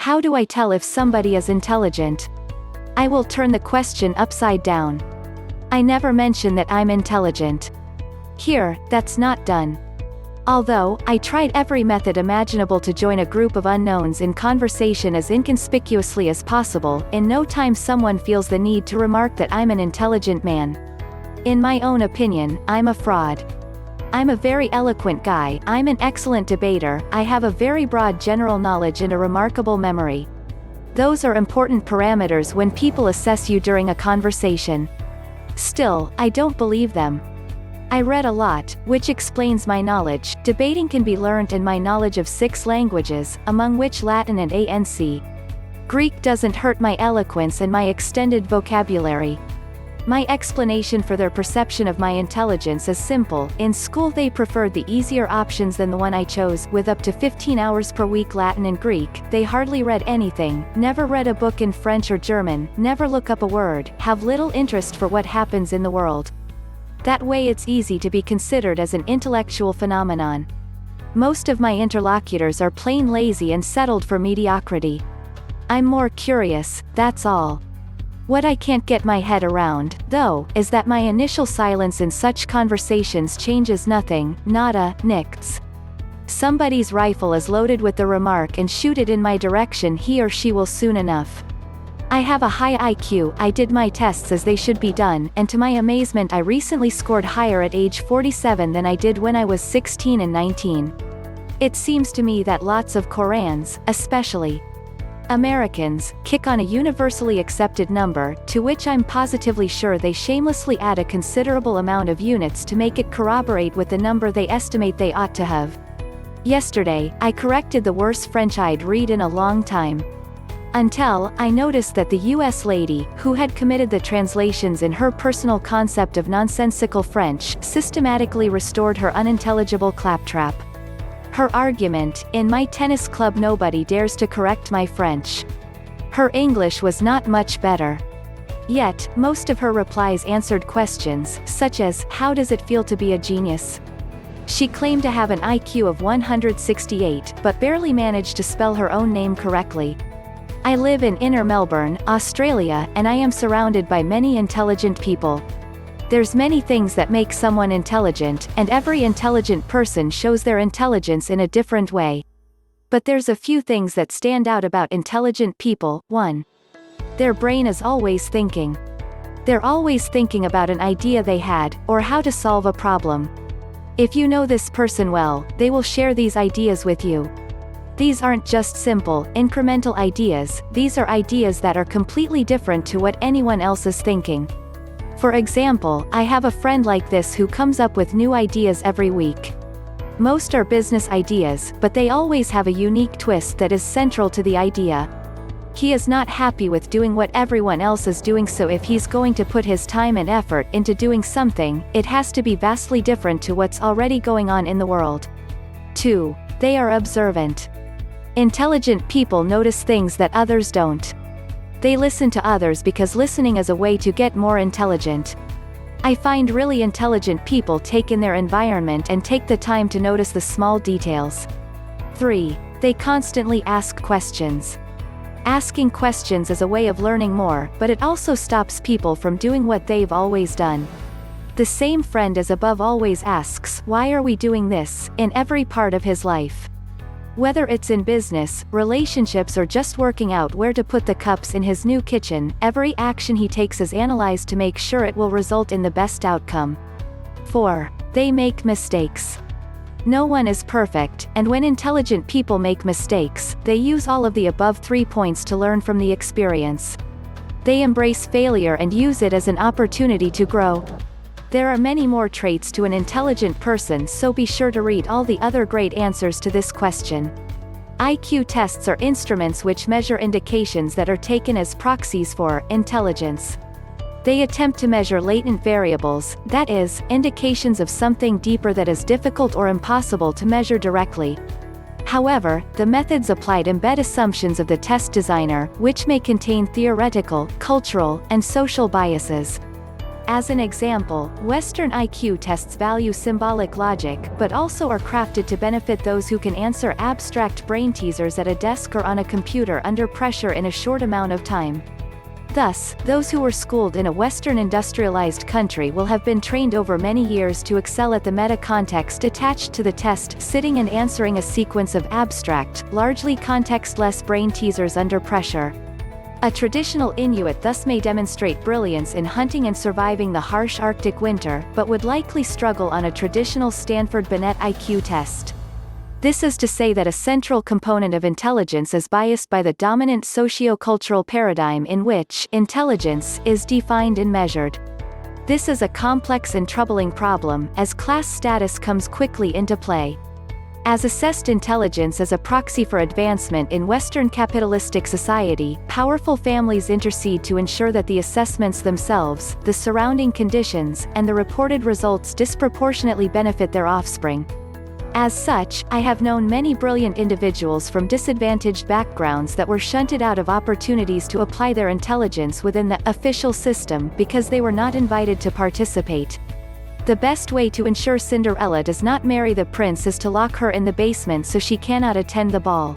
How do I tell if somebody is intelligent? I will turn the question upside down. I never mention that I'm intelligent. Here, that's not done. Although, I tried every method imaginable to join a group of unknowns in conversation as inconspicuously as possible, in no time someone feels the need to remark that I'm an intelligent man. In my own opinion, I'm a fraud. I'm a very eloquent guy, I'm an excellent debater, I have a very broad general knowledge and a remarkable memory. Those are important parameters when people assess you during a conversation. Still, I don't believe them. I read a lot, which explains my knowledge. Debating can be learned, and my knowledge of 6 languages, among which Latin and ANC. Greek doesn't hurt my eloquence and my extended vocabulary. My explanation for their perception of my intelligence is simple. In school they preferred the easier options than the one I chose. With up to 15 hours per week Latin and Greek, they hardly read anything, never read a book in French or German, never look up a word, have little interest for what happens in the world. That way it's easy to be considered as an intellectual phenomenon. Most of my interlocutors are plain lazy and settled for mediocrity. I'm more curious, that's all. What I can't get my head around, though, is that my initial silence in such conversations changes nothing, nada, nichts. Somebody's rifle is loaded with the remark and shoot it in my direction, he or she will soon enough. I have a high IQ, I did my tests as they should be done, and to my amazement I recently scored higher at age 47 than I did when I was 16 and 19. It seems to me that lots of Korans, especially Americans, kick on a universally accepted number, to which I'm positively sure they shamelessly add a considerable amount of units to make it corroborate with the number they estimate they ought to have. Yesterday, I corrected the worst French I'd read in a long time. Until, I noticed that the US lady, who had committed the translations in her personal concept of nonsensical French, systematically restored her unintelligible claptrap. Her argument, in my tennis club nobody dares to correct my French. Her English was not much better. Yet, most of her replies answered questions, such as, how does it feel to be a genius? She claimed to have an IQ of 168, but barely managed to spell her own name correctly. I live in inner Melbourne, Australia, and I am surrounded by many intelligent people. There's many things that make someone intelligent, and every intelligent person shows their intelligence in a different way. But there's a few things that stand out about intelligent people. 1. Their brain is always thinking. They're always thinking about an idea they had, or how to solve a problem. If you know this person well, they will share these ideas with you. These aren't just simple, incremental ideas, these are ideas that are completely different to what anyone else is thinking. For example, I have a friend like this who comes up with new ideas every week. Most are business ideas, but they always have a unique twist that is central to the idea. He is not happy with doing what everyone else is doing, so if he's going to put his time and effort into doing something, it has to be vastly different to what's already going on in the world. 2. They are observant. Intelligent people notice things that others don't. They listen to others because listening is a way to get more intelligent. I find really intelligent people take in their environment and take the time to notice the small details. 3. They constantly ask questions. Asking questions is a way of learning more, but it also stops people from doing what they've always done. The same friend as above always asks, "Why are we doing this?" in every part of his life. Whether it's in business, relationships, or just working out where to put the cups in his new kitchen, every action he takes is analyzed to make sure it will result in the best outcome. 4. They make mistakes. No one is perfect, and when intelligent people make mistakes, they use all of the above 3 points to learn from the experience. They embrace failure and use it as an opportunity to grow. There are many more traits to an intelligent person, so be sure to read all the other great answers to this question. IQ tests are instruments which measure indications that are taken as proxies for intelligence. They attempt to measure latent variables, that is, indications of something deeper that is difficult or impossible to measure directly. However, the methods applied embed assumptions of the test designer, which may contain theoretical, cultural, and social biases. As an example, Western IQ tests value symbolic logic, but also are crafted to benefit those who can answer abstract brain teasers at a desk or on a computer under pressure in a short amount of time. Thus, those who were schooled in a Western industrialized country will have been trained over many years to excel at the meta-context attached to the test, sitting and answering a sequence of abstract, largely context-less brain teasers under pressure. A traditional Inuit thus may demonstrate brilliance in hunting and surviving the harsh Arctic winter, but would likely struggle on a traditional Stanford-Binet IQ test. This is to say that a central component of intelligence is biased by the dominant socio-cultural paradigm in which intelligence is defined and measured. This is a complex and troubling problem, as class status comes quickly into play. As assessed intelligence as a proxy for advancement in Western capitalistic society, powerful families intercede to ensure that the assessments themselves, the surrounding conditions, and the reported results disproportionately benefit their offspring. As such, I have known many brilliant individuals from disadvantaged backgrounds that were shunted out of opportunities to apply their intelligence within the official system because they were not invited to participate. The best way to ensure Cinderella does not marry the prince is to lock her in the basement so she cannot attend the ball.